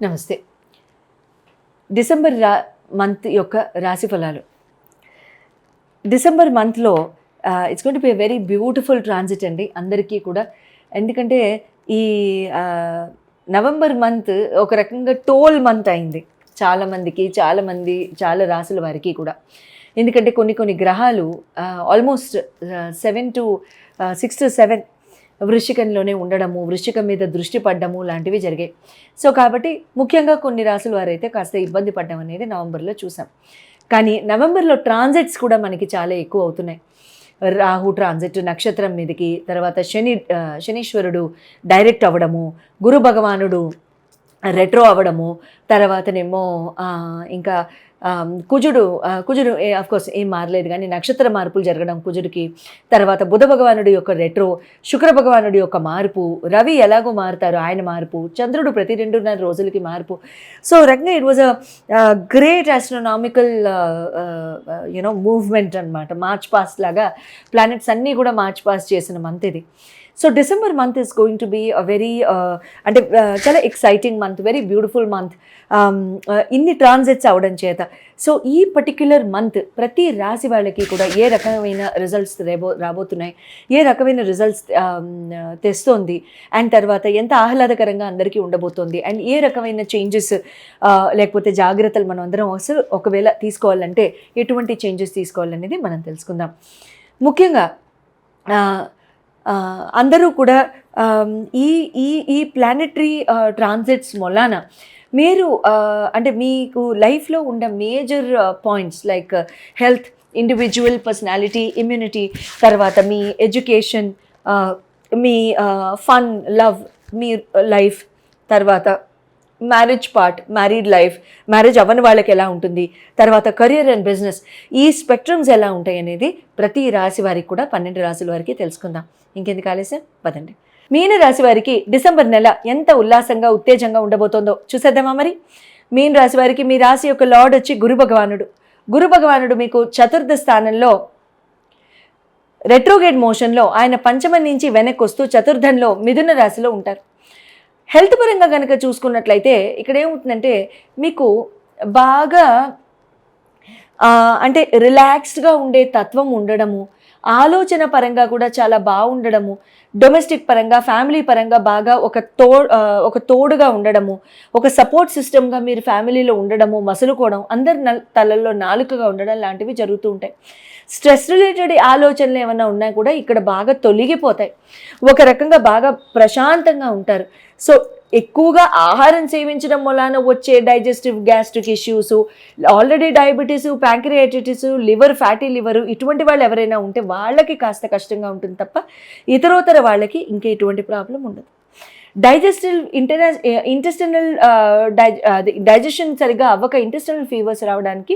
నమస్తే. December month యొక్క రాశి ఫలాలు. డిసెంబర్ మంత్లో it's going to be a very beautiful transit అండి అందరికీ కూడా. ఎందుకంటే ఈ నవంబర్ మంత్ ఒక రకంగా టోల్ మంత్ అయింది చాలామందికి, చాలా రాశుల వారికి కూడా. ఎందుకంటే కొన్ని గ్రహాలు ఆల్మోస్ట్ 6 to 7 వృశ్చికంలోనే ఉండడము, వృశ్చికం మీద దృష్టి పడ్డము లాంటివి జరిగాయి. సో కాబట్టి ముఖ్యంగా కొన్ని రాసుల వారైతే కాస్త ఇబ్బంది పడ్డం అనేది నవంబర్లో చూసాం. కానీ నవంబర్లో ట్రాన్సిట్స్ కూడా మనకి చాలా ఎక్కువ అవుతున్నాయి. రాహు ట్రాన్సిట్ నక్షత్రం మీదకి, తర్వాత శనీశ్వరుడు డైరెక్ట్ అవ్వడము, గురు భగవానుడు రెట్రో అవ్వడము, తర్వాతనేమో ఇంకా కుజుడు అఫ్కోర్స్ ఏం మారలేదు కానీ నక్షత్ర మార్పులు జరగడం కుజుడికి, తర్వాత బుధ భగవానుడి యొక్క రెట్రో, శుక్ర భగవానుడి యొక్క మార్పు, రవి ఎలాగో మారుతారు ఆయన మార్పు, చంద్రుడు ప్రతి 2.5 రోజులకి మార్పు. సో రకంగా it was a great astronomical movement అనమాట. మార్చ్ పాస్ట్ లాగా ప్లానెట్స్ అన్నీ కూడా మార్చ్ పాస్ట్ చేసిన మంత్ ఇది. So December month is going to be a very చాలా exciting month, very beautiful month. ఇన్ని ట్రాన్సిట్స్ అవడం చేత సో ఈ పర్టిక్యులర్ మంత్ ప్రతి రాశి వాళ్ళకి కూడా ఏ రకమైన రిజల్ట్స్ రాబోతున్నాయి, ఏ రకమైన రిజల్ట్స్ తెస్తోంది, అండ్ తర్వాత ఎంత ఆహ్లాదకరంగా అందరికీ ఉండబోతోంది, అండ్ ఏ రకమైన చేంజెస్ లేకపోతే జాగ్రత్తలు మనం అందరం అసలు ఒకవేళ తీసుకోవాలంటే ఎటువంటి చేంజెస్ తీసుకోవాలనేది మనం తెలుసుకుందాం. ముఖ్యంగా అందరూ కూడా ఈ ఈ ఈ ప్లానెటరీ ట్రాన్సిట్స్ మొలాన మీరు అంటే మీకు లైఫ్లో ఉన్న major points like health, individual personality, immunity, తర్వాత మీ ఎడ్యుకేషన్, మీ ఫన్, లవ్, మీ లైఫ్, తర్వాత marriage part, married life, marriage అవ్వని వాళ్ళకి ఎలా ఉంటుంది, తర్వాత కెరియర్ అండ్ బిజినెస్, ఈ స్పెక్ట్రమ్స్ ఎలా ఉంటాయి అనేది ప్రతి రాశి వారికి కూడా 12 రాశుల వారికి తెలుసుకుందాం. ఇంకెందుకు ఆలస్యం, పదండి. మీన రాశి వారికి డిసెంబర్ నెల ఎంత ఉల్లాసంగా ఉత్తేజంగా ఉండబోతోందో చూసేద్దామా మరి. మీన రాశి వారికి మీ రాశి యొక్క లార్డ్ వచ్చి గురు భగవానుడు మీకు చతుర్థ స్థానంలో రెట్రోగేట్ మోషన్లో ఆయన పంచమం నుంచి వెనక్కి వస్తూ చతుర్థంలో మిథున రాశిలో ఉంటారు. హెల్త్ పరంగా కనుక చూసుకున్నట్లయితే ఇక్కడ ఏమవుతుందంటే మీకు బాగా అంటే రిలాక్స్డ్గా ఉండే తత్వం ఉండడము, ఆలోచన పరంగా కూడా చాలా బాగుండడము, డొమెస్టిక్ పరంగా ఫ్యామిలీ పరంగా బాగా ఒక తోడుగా ఉండడము, ఒక సపోర్ట్ సిస్టమ్గా మీరు ఫ్యామిలీలో ఉండడము, మసులుకోవడం, అందరి తలల్లో నాలుకగా ఉండడం లాంటివి జరుగుతూ ఉంటాయి. స్ట్రెస్ రిలేటెడ్ ఆలోచనలు ఏమైనా ఉన్నా కూడా ఇక్కడ బాగా తొలగిపోతాయి. ఒక రకంగా బాగా ప్రశాంతంగా ఉంటారు. సో ఎక్కువగా ఆహారం సేవించడం వలన వచ్చే digestive gastric issues, already diabetes, pancreatitis, liver, fatty liver ఇటువంటి వాళ్ళు ఎవరైనా ఉంటే వాళ్ళకి కాస్త కష్టంగా ఉంటుంది తప్ప ఇతరోతర వాళ్ళకి ఇంకా ఎటువంటి ప్రాబ్లం ఉండదు. ఇంటెస్టినల్ డైజెషన్ సరిగ్గా అవ్వక ఇంటెస్టినల్ ఫీవర్స్ రావడానికి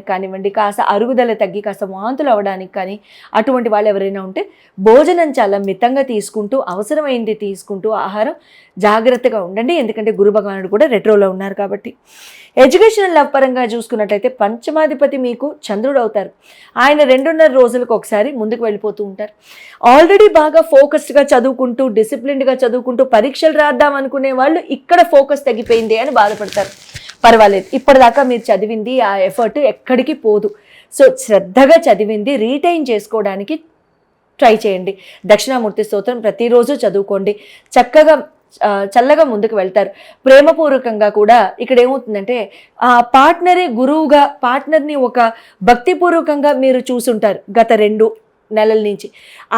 కానివ్వండి, కాస్త అరుగుదల తగ్గి కాస్త వాంతులు అవ్వడానికి కానీ అటువంటి వాళ్ళు ఎవరైనా ఉంటే భోజనం చాలా మితంగా తీసుకుంటూ అవసరమైంది తీసుకుంటూ ఆహారం జాగ్రత్తగా ఉండండి. ఎందుకంటే గురు భగవానుడు కూడా రెట్రోలో ఉన్నారు కాబట్టి. ఎడ్యుకేషనల్ లవ్ పరంగా చూసుకున్నట్లయితే పంచమాధిపతి మీకు చంద్రుడు అవుతారు. ఆయన 2.5 రోజులకు ఒకసారి ముందుకు వెళ్ళిపోతూ ఉంటారు. ఆల్రెడీ బాగా ఫోకస్డ్గా చదువుకుంటూ డిసిప్లిన్డ్గా చదువుకుంటూ పరీక్షలు రాద్దాం అనుకునే వాళ్ళు ఇక్కడ ఫోకస్ తగ్గిపోయింది అని బాధపడతారు. పర్వాలేదు, ఇప్పటిదాకా మీరు చదివింది ఆ ఎఫర్ట్ ఎక్కడికి పోదు. సో శ్రద్ధగా చదివింది రీటైన్ చేసుకోవడానికి ట్రై చేయండి. దక్షిణామూర్తి స్తోత్రం ప్రతిరోజు చదువుకోండి. చల్లగా ముందుకు వెళ్తారు. ప్రేమపూర్వకంగా కూడా ఇక్కడ ఏమవుతుందంటే ఆ పార్ట్నరే గురువుగా, పార్ట్నర్ని ఒక భక్తిపూర్వకంగా మీరు చూసుంటారు గత 2 నెలల నుంచి.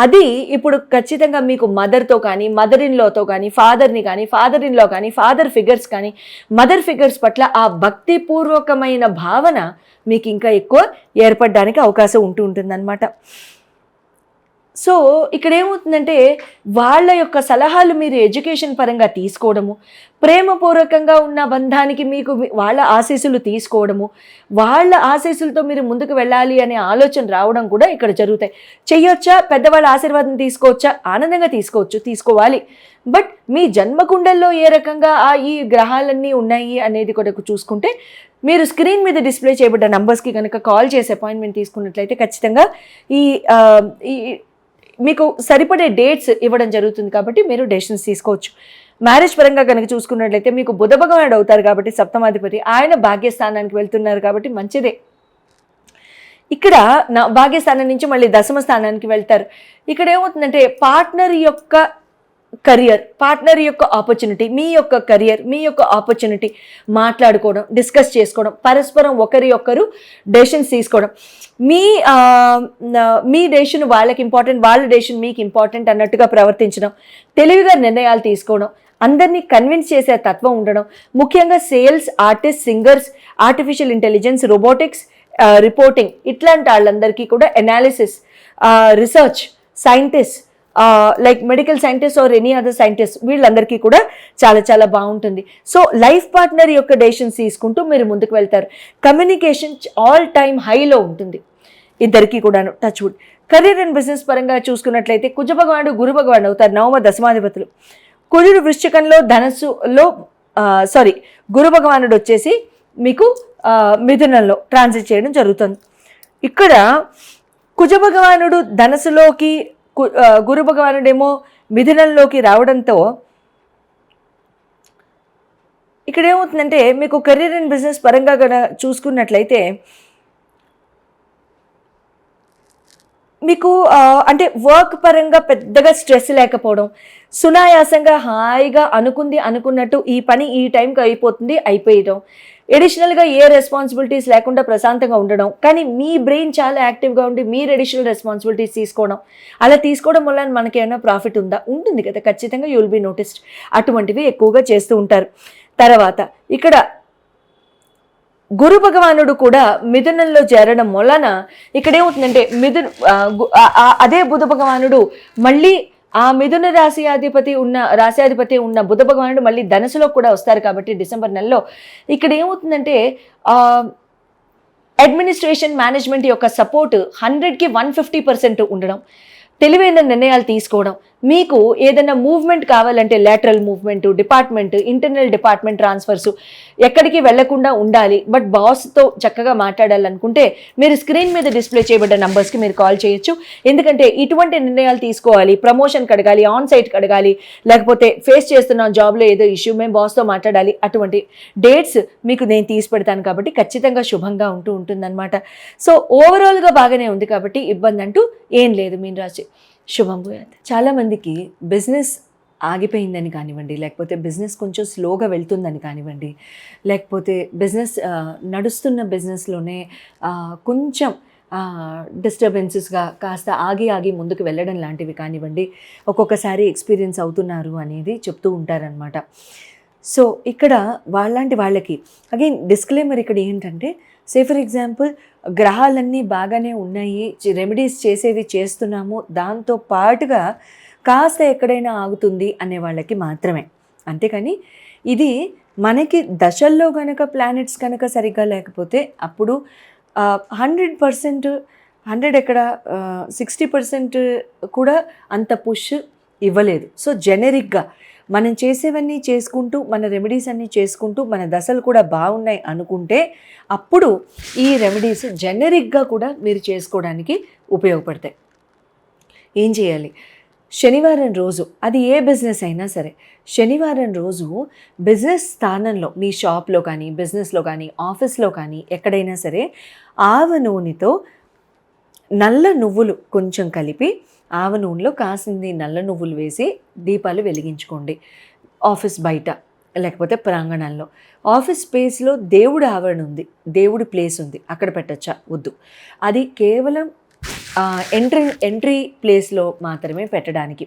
అది ఇప్పుడు ఖచ్చితంగా మీకు మదర్తో కానీ, మదర్ ఇన్ లాతో కానీ, ఫాదర్ని కానీ, ఫాదర్ ఇన్ లా కానీ, ఫాదర్ ఫిగర్స్ కానీ, మదర్ ఫిగర్స్ పట్ల ఆ భక్తిపూర్వకమైన భావన మీకు ఇంకా ఎక్కువ ఏర్పడడానికి అవకాశం ఉంటుందన్నమాట. సో ఇక్కడ ఏమవుతుందంటే వాళ్ళ యొక్క సలహాలు మీరు ఎడ్యుకేషన్ పరంగా తీసుకోవడము, ప్రేమపూర్వకంగా ఉన్న బంధానికి మీకు వాళ్ళ ఆశీస్సులు తీసుకోవడము, వాళ్ళ ఆశీస్సులతో మీరు ముందుకు వెళ్ళాలి అనే ఆలోచన రావడం కూడా ఇక్కడ జరుగుతాయి. చెయ్యొచ్చా, పెద్దవాళ్ళ ఆశీర్వాదం తీసుకోవచ్చా, ఆనందంగా తీసుకోవాలి. బట్ మీ జన్మకుండల్లో ఏ రకంగా ఈ గ్రహాలన్నీ ఉన్నాయి అనేది కూడా చూసుకుంటే మీరు స్క్రీన్ మీద డిస్ప్లే చేయబడ్డ నంబర్స్కి కనుక కాల్ చేసి అపాయింట్మెంట్ తీసుకున్నట్లయితే ఖచ్చితంగా ఈ మీకు సరిపడే డేట్స్ ఇవ్వడం జరుగుతుంది కాబట్టి మీరు డెసిషన్స్ తీసుకోవచ్చు. మ్యారేజ్ పరంగా కనుక చూసుకున్నట్లయితే మీకు బుధ భగవానుడు అవుతారు కాబట్టి సప్తమాధిపతి, ఆయన భాగ్యస్థానానికి వెళ్తున్నారు కాబట్టి మంచిదే. ఇక్కడ భాగ్యస్థానం నుంచి మళ్ళీ దశమ స్థానానికి వెళ్తారు. ఇక్కడ ఏమవుతుందంటే పార్ట్నర్ యొక్క కెరియర్, పార్ట్నర్ యొక్క ఆపర్చునిటీ, మీ యొక్క కెరియర్, మీ యొక్క ఆపర్చునిటీ మాట్లాడుకోవడం, డిస్కస్ చేసుకోవడం, పరస్పరం ఒకరి ఒక్కరు డెసిషన్స్ తీసుకోవడం, మీ డెసిషన్ వాళ్ళకి ఇంపార్టెంట్, వాళ్ళ డెసిషన్ మీకు ఇంపార్టెంట్ అన్నట్టుగా ప్రవర్తించడం, తెలివిగా నిర్ణయాలు తీసుకోవడం, అందరినీ కన్విన్స్ చేసే తత్వం ఉండడం, ముఖ్యంగా sales, artist, singers, artificial intelligence, robotics, reporting ఇట్లాంటి వాళ్ళందరికీ కూడా analysis, research, scientist, like medical scientist or any other scientist, వీళ్ళందరికీ కూడా చాలా చాలా బాగుంటుంది. సో లైఫ్ పార్ట్నర్ యొక్క డెసిషన్స్ తీసుకుంటూ మీరు ముందుకు వెళ్తారు. కమ్యూనికేషన్ ఆల్ టైమ్ హైలో ఉంటుంది ఇద్దరికీ కూడాను. Touch wood. Career and business పరంగా చూసుకున్నట్లయితే కుజ భగవానుడు, గురు భగవానుడు అవుతారు నవమ దశమాధిపతులు. కుజుడు వృశ్చికంలో, ధనస్సులో గురు భగవానుడు వచ్చేసి మీకు మిథునంలో ట్రాన్సిట్ చేయడం జరుగుతుంది. ఇక్కడ కుజ భగవానుడు ధనస్సులోకి, గురు భగవానుడేమో మిథునంలోకి రావడంతో ఇక్కడ ఏమవుతుందంటే మీకు కెరీర్ అండ్ బిజినెస్ పరంగా కనుక చూసుకున్నట్లయితే మీకు అంటే వర్క్ పరంగా పెద్దగా స్ట్రెస్ లేకపోవడం, సునాయాసంగా హాయిగా అనుకున్నట్టు ఈ పని ఈ టైంకి అయిపోయడం, ఎడిషనల్గా ఏ రెస్పాన్సిబిలిటీస్ లేకుండా ప్రశాంతంగా ఉండడం, కానీ మీ బ్రెయిన్ చాలా యాక్టివ్గా ఉండి మీరు ఎడిషనల్ రెస్పాన్సిబిలిటీస్ తీసుకోవడం, అలా తీసుకోవడం వల్ల మనకి ఏమైనా ప్రాఫిట్ ఉందా? ఉంటుంది కదా, ఖచ్చితంగా యుల్ బి నోటిస్డ్. అటువంటివి ఎక్కువగా చేస్తూ ఉంటారు. తర్వాత ఇక్కడ గురు భగవానుడు కూడా మిథునంలో చేరడం వలన ఇక్కడ ఏమవుతుందంటే అదే బుధ భగవానుడు మళ్ళీ ఆ మిథున రాశ్యాధిపతి ఉన్న బుధ భగవానుడు మళ్ళీ ధనుసులో కూడా వస్తారు కాబట్టి డిసెంబర్ నెలలో ఇక్కడ ఏమవుతుందంటే అడ్మినిస్ట్రేషన్, మేనేజ్మెంట్ యొక్క సపోర్ట్ 100కి 150% ఉండడం, తెలివైన నిర్ణయాలు తీసుకోవడం, మీకు ఏదైనా మూవ్మెంట్ కావాలంటే lateral movement, department, internal department transfers ఎక్కడికి వెళ్లకుండా ఉండాలి, బట్ బాస్తో చక్కగా మాట్లాడాలనుకుంటే మీరు స్క్రీన్ మీద డిస్ప్లే చేయబడ్డ నంబర్స్కి మీరు కాల్ చేయొచ్చు. ఎందుకంటే ఇటువంటి నిర్ణయాలు తీసుకోవాలి, ప్రమోషన్కి అడగాలి, ఆన్ సైట్కి అడగాలి, లేకపోతే ఫేస్ చేస్తున్న జాబ్లో ఏదో ఇష్యూ మేము బాస్తో మాట్లాడాలి, అటువంటి డేట్స్ మీకు నేను తీసి పెడతాను కాబట్టి ఖచ్చితంగా శుభంగా ఉంటుందన్నమాట. సో ఓవరాల్గా బాగానే ఉంది కాబట్టి ఇబ్బంది అంటూ ఏం లేదు. మీన రాశి శుభం భూయాత్. చాలామందికి బిజినెస్ ఆగిపోయిందని కానివ్వండి, లేకపోతే బిజినెస్ కొంచెం స్లోగా వెళ్తుందని కానివ్వండి, లేకపోతే బిజినెస్ నడుస్తున్న బిజినెస్లోనే కొంచెం డిస్టర్బెన్సెస్గా కాస్త ఆగి ముందుకు వెళ్ళడం లాంటివి కానివ్వండి, ఒక్కొక్కసారి ఎక్స్పీరియన్స్ అవుతున్నారు అనేది చెప్తూ ఉంటారనమాట. సో ఇక్కడ వాళ్ళకి అగైన్ డిస్క్లైమర్ ఇక్కడ ఏంటంటే, సే ఫర్ ఎగ్జాంపుల్ గ్రహాలన్నీ బాగానే ఉన్నాయి, రెమెడీస్ చేసేవి చేస్తున్నాము, దాంతో పాటుగా కాస్త ఎక్కడైనా ఆగుతుంది అనే వాళ్ళకి మాత్రమే. అంతేకాని ఇది మనకి దశల్లో కనుక ప్లానెట్స్ కనుక సరిగ్గా లేకపోతే అప్పుడు 100% ఎక్కడ 60% కూడా అంత పుష్ ఇవ్వలేదు. సో జెనరిక్గా మనం చేసేవన్నీ చేసుకుంటూ, మన రెమెడీస్ అన్నీ చేసుకుంటూ, మన దశలు కూడా బాగున్నాయి అనుకుంటే అప్పుడు ఈ రెమెడీస్ జెనరిక్గా కూడా మీరు చేసుకోవడానికి ఉపయోగపడతాయి. ఏం చేయాలి? శనివారం రోజు, అది ఏ బిజినెస్ అయినా సరే, శనివారం రోజు బిజినెస్ స్థానంలో, మీ షాప్లో కానీ, బిజినెస్లో కానీ, ఆఫీస్లో కానీ ఎక్కడైనా సరే ఆవ నూనెతో నల్ల నువ్వులు కొంచెం కలిపి, ఆవ నూనెలో కాసింది నల్ల నువ్వులు వేసి దీపాలు వెలిగించుకోండి. ఆఫీస్ బయట లేకపోతే ప్రాంగణంలో, ఆఫీస్ స్పేస్లో దేవుడి ఆవరణ ఉంది, దేవుడి ప్లేస్ ఉంది, అక్కడ పెట్టచ్చా? వద్దు. అది కేవలం ఎంట్రీ ప్లేస్లో మాత్రమే పెట్టడానికి.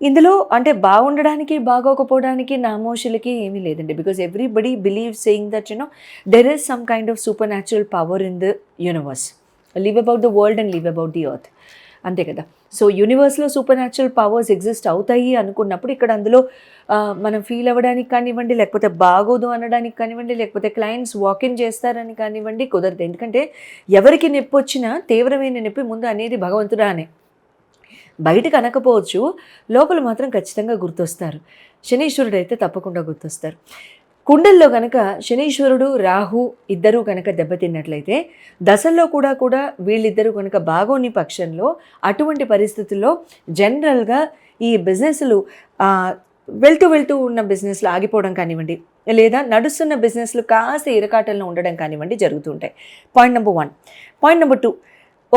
ఇందులో అంటే బాగుండడానికి బాగోకపోవడానికి నామోషులకి ఏమీ లేదండి. Because everybody believe saying that there is some kind of super natural power in the universe. Live about the world and live about the earth, అంతే కదా. సో యూనివర్స్లో సూపర్ న్యాచురల్ పవర్స్ ఎగ్జిస్ట్ అవుతాయి అనుకున్నప్పుడు ఇక్కడ అందులో మనం ఫీల్ అవ్వడానికి కానివ్వండి, లేకపోతే బాగోదు అనడానికి కానివ్వండి, లేకపోతే క్లయింట్స్ వాకిన్ చేస్తారని కానివ్వండి కుదరదు. ఎందుకంటే ఎవరికి నొప్పి వచ్చినా తీవ్రమైన నొప్పి ముందు అనేది భగవంతుడా అనే. బయటకు అనకపోవచ్చు, లోపల మాత్రం ఖచ్చితంగా గుర్తొస్తారు. శనీశ్వరుడు అయితే తప్పకుండా గుర్తొస్తారు. కుండల్లో కనుక శనీశ్వరుడు, రాహు ఇద్దరూ కనుక దెబ్బతిన్నట్లయితే, దశల్లో కూడా వీళ్ళిద్దరూ కనుక బాగోని పక్షంలో అటువంటి పరిస్థితుల్లో జనరల్గా ఈ బిజినెస్లు వెళ్తూ వెళ్తూ ఉన్న బిజినెస్లో ఆగిపోవడం కానివ్వండి, లేదా నడుస్తున్న బిజినెస్లు కాస్త ఇరకాటంలో ఉండడం కానివ్వండి జరుగుతుంటాయి. Point number 1. పాయింట్ నెంబర్ 2,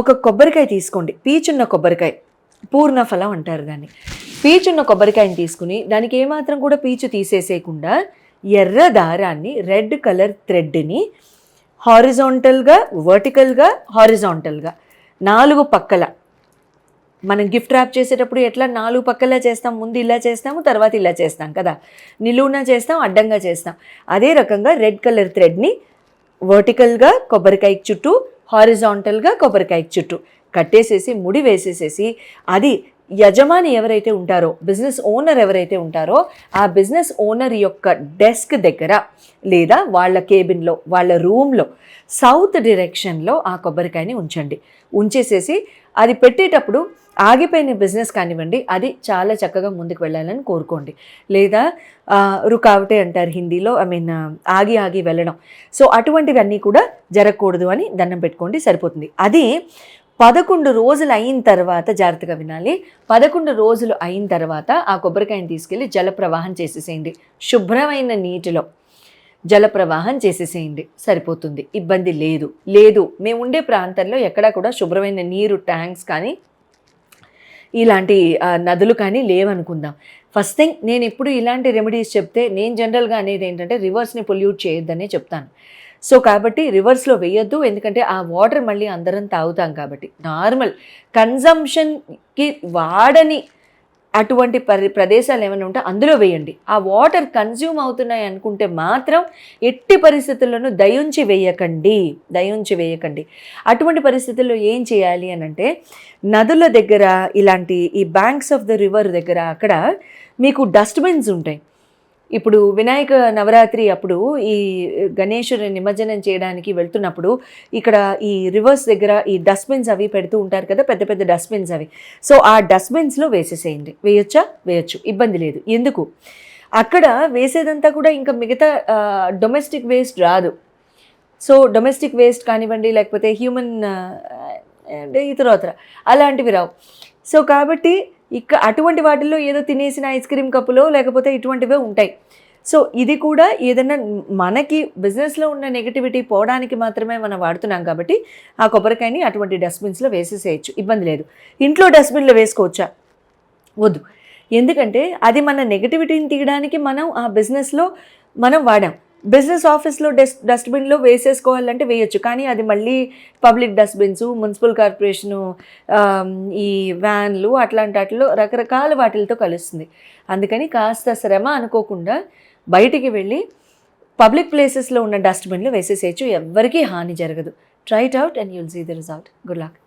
ఒక కొబ్బరికాయ తీసుకోండి, పీచున్న కొబ్బరికాయ, పూర్ణఫలం అంటారు దాన్ని. పీచున్న కొబ్బరికాయని తీసుకుని దానికి ఏమాత్రం కూడా పీచు తీసేసేయకుండా ఎర్ర దారాన్ని, రెడ్ కలర్ థ్రెడ్ని హారిజాంటల్గా, వర్టికల్గా, హారిజాంటల్గా 4 పక్కల, మనం గిఫ్ట్ ర్యాప్ చేసేటప్పుడు ఎట్లా 4 పక్కలా చేస్తాం, ముందు ఇలా చేస్తాము, తర్వాత ఇలా చేస్తాం కదా, నిలువునా చేస్తాం, అడ్డంగా చేస్తాం. అదే రకంగా రెడ్ కలర్ థ్రెడ్ని వర్టికల్గా కొబ్బరికాయకి చుట్టూ, హారిజాంటల్గా కొబ్బరికాయకి చుట్టూ కట్టేసేసి ముడి వేసేసేసి, అది యజమాని ఎవరైతే ఉంటారో, బిజినెస్ ఓనర్ ఎవరైతే ఉంటారో ఆ బిజినెస్ ఓనర్ యొక్క డెస్క్ దగ్గర లేదా వాళ్ళ కేబిన్లో, వాళ్ళ రూమ్లో సౌత్ డైరెక్షన్లో ఆ కొబ్బరికాయని ఉంచండి. ఉంచేసేసి అది పెట్టేటప్పుడు ఆగిపోయిన బిజినెస్ కానివ్వండి, అది చాలా చక్కగా ముందుకు వెళ్ళాలని కోరుకోండి. లేదా రుకావటే అంటారు హిందీలో, ఆగి ఆగి వెళ్ళడం. సో అటువంటివన్నీ కూడా జరగకూడదు అని దండం పెట్టుకోండి, సరిపోతుంది. అది 11 రోజులు అయిన తర్వాత, జాగ్రత్తగా వినాలి, 11 రోజులు అయిన తర్వాత ఆ కొబ్బరికాయని తీసుకెళ్ళి జలప్రవాహం చేసేసేయండి. శుభ్రమైన నీటిలో జలప్రవాహం చేసేసేయండి, సరిపోతుంది. ఇబ్బంది లేదు మేము ఉండే ప్రాంతంలో ఎక్కడా కూడా శుభ్రమైన నీరు, ట్యాంక్స్ కానీ ఇలాంటి నదులు కానీ లేవనుకుందాం. ఫస్ట్ థింగ్, నేను ఎప్పుడు ఇలాంటి రెమెడీస్ చెప్తే నేను జనరల్గా అనేది ఏంటంటే రివర్స్ని పొల్యూట్ చేయొద్దనే చెప్తాను. సో కాబట్టి రివర్స్లో వేయొద్దు, ఎందుకంటే ఆ వాటర్ మళ్ళీ అందరం తాగుతాం కాబట్టి. నార్మల్ కన్జంప్షన్కి వాడని అటువంటి ప్రదేశాలు ఏమైనా ఉంటే అందులో వేయండి. ఆ వాటర్ కన్జ్యూమ్ అవుతున్నాయి అనుకుంటే మాత్రం ఎట్టి పరిస్థితుల్లోనూ దయుంచి వేయకండి. అటువంటి పరిస్థితుల్లో ఏం చేయాలి అని అంటే, నదుల దగ్గర, ఇలాంటి ఈ బ్యాంక్స్ ఆఫ్ ద రివర్ దగ్గర అక్కడ మీకు డస్ట్బిన్స్ ఉంటాయి. ఇప్పుడు వినాయక నవరాత్రి అప్పుడు ఈ గణేశుని నిమజ్జనం చేయడానికి వెళ్తున్నప్పుడు ఇక్కడ ఈ రివర్స్ దగ్గర ఈ డస్ట్బిన్స్ అవి పెడుతూ ఉంటారు కదా, పెద్ద పెద్ద డస్ట్బిన్స్ అవి. సో ఆ డస్ట్బిన్స్లో వేసేసేయండి. వేయచ్చు, ఇబ్బంది లేదు. ఎందుకు, అక్కడ వేసేదంతా కూడా ఇంకా మిగతా డొమెస్టిక్ వేస్ట్ రాదు. సో డొమెస్టిక్ వేస్ట్ కానివ్వండి, లేకపోతే హ్యూమన్ ఇతరత్ర అలాంటివి రావు. సో కాబట్టి అటువంటి వాటిల్లో ఏదో తినేసిన ఐస్ క్రీమ్ కప్పులో లేకపోతే ఇటువంటివే ఉంటాయి. సో ఇది కూడా ఏదైనా మనకి బిజినెస్లో ఉన్న నెగటివిటీ పోవడానికి మాత్రమే మనం వాడుతున్నాం కాబట్టి ఆ కొబ్బరికాయని అటువంటి డస్ట్బిన్స్లో వేసేసేయచ్చు, ఇబ్బంది లేదు. ఇంట్లో డస్ట్బిన్లో వేసుకోవచ్చా? వద్దు, ఎందుకంటే అది మన నెగటివిటీని తీయడానికి మనం ఆ బిజినెస్లో మనం వాడాం. బిజినెస్ ఆఫీస్లో డస్ట్బిన్లో వేసేసుకోవాలంటే వేయొచ్చు, కానీ అది మళ్ళీ పబ్లిక్ డస్ట్బిన్స్, మున్సిపల్ కార్పొరేషను, ఈ వ్యాన్లు, అట్లాంటి వాటిలో రకరకాల వాటిలతో కలుస్తుంది. అందుకని కాస్త శ్రమ అనుకోకుండా బయటికి వెళ్ళి పబ్లిక్ ప్లేసెస్లో ఉన్న డస్ట్బిన్లో వేసేసేయచ్చు, ఎవ్వరికీ హాని జరగదు. Try it out and you'll see the result. Good luck.